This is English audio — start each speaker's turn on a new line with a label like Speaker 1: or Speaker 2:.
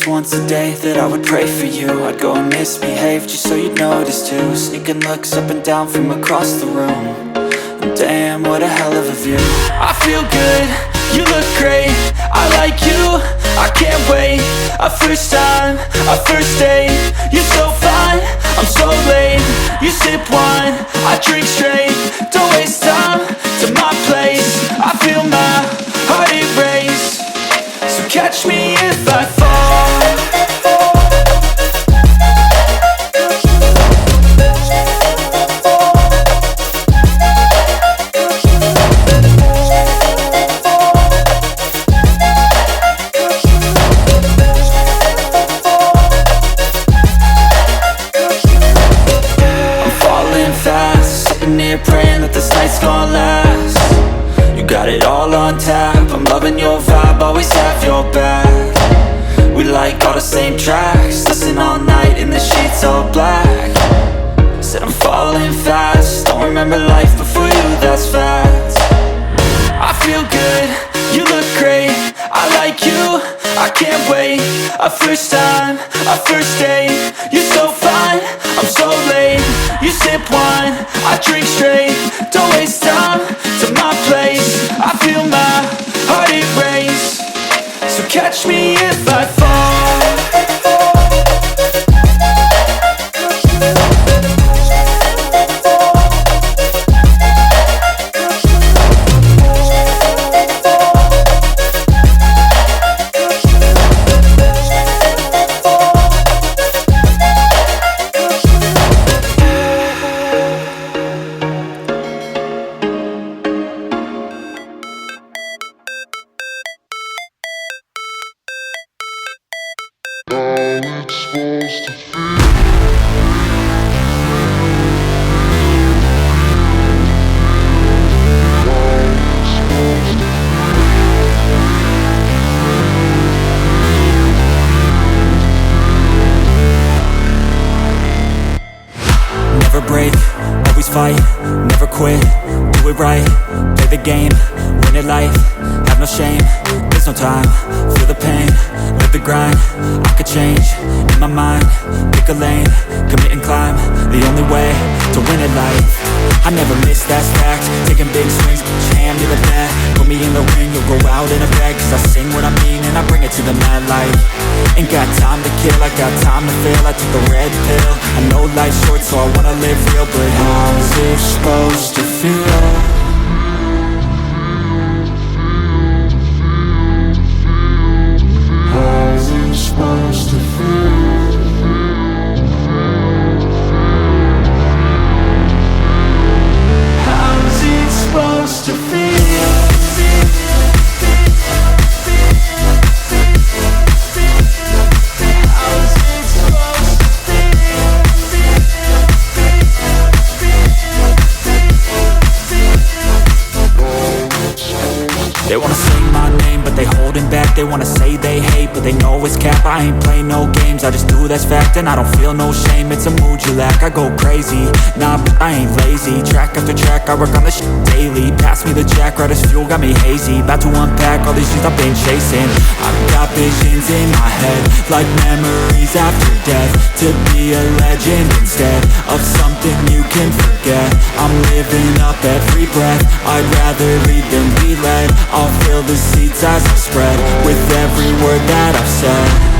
Speaker 1: once a day that I would pray for you. I'd go and misbehave just so you'd notice too. Sneaking looks up and down from across the room. And damn, what a hell of a view. I feel good, you look great, I like you, I can't wait. A first time, a first date, you're so fine, I'm so late. You sip wine, I drink straight. Don't waste time to my place. I feel my heart erase. So catch me if I fall. Praying that this night's gonna last. You got it all on tap, I'm loving your vibe, always have your back. We like all the same tracks, listen all night in the sheets all black. Said I'm falling fast, don't remember life before you, that's fact. I feel good, you look great, I like you, I can't wait. A first time, a first date, you're so fine, I'm so late. You sip wine, I drink straight. Don't waste time to my place. I feel my heart erase. So catch me if I fall.
Speaker 2: Never break, always fight, never quit, do it right, play the game, win it life, have no shame, there's no time, feel the pain, live the grind, I could change, in my mind, pick a lane, commit and climb, the only way to win at life. I never miss, that's fact, taking big swings, put your hand to the bat, put me in the ring, you'll go out in a bag, cause I sing what I mean and I bring it to the mad light. Ain't got time to kill, I got time to feel, I took the red pill, I know life's short so I wanna live real, but how's it supposed to feel? Supposed to feel. How's it supposed to feel? They wanna sing my name, but they holding back. They wanna say they hate, but they know it's cap. I ain't play no games, I just do that's fact. And I don't feel no shame, it's a mood you lack. I go crazy, nah, but I ain't lazy. Track after track, I work on this shit daily. Pass me the jack, right as fuel, got me hazy. About to unpack all these things I've been chasing. I've got visions in my head, like memories after death. To be a legend instead of something you can forget. I'm living up every breath, I'd rather lead than be led. I'll fill the seats as I spread with every word that I've said.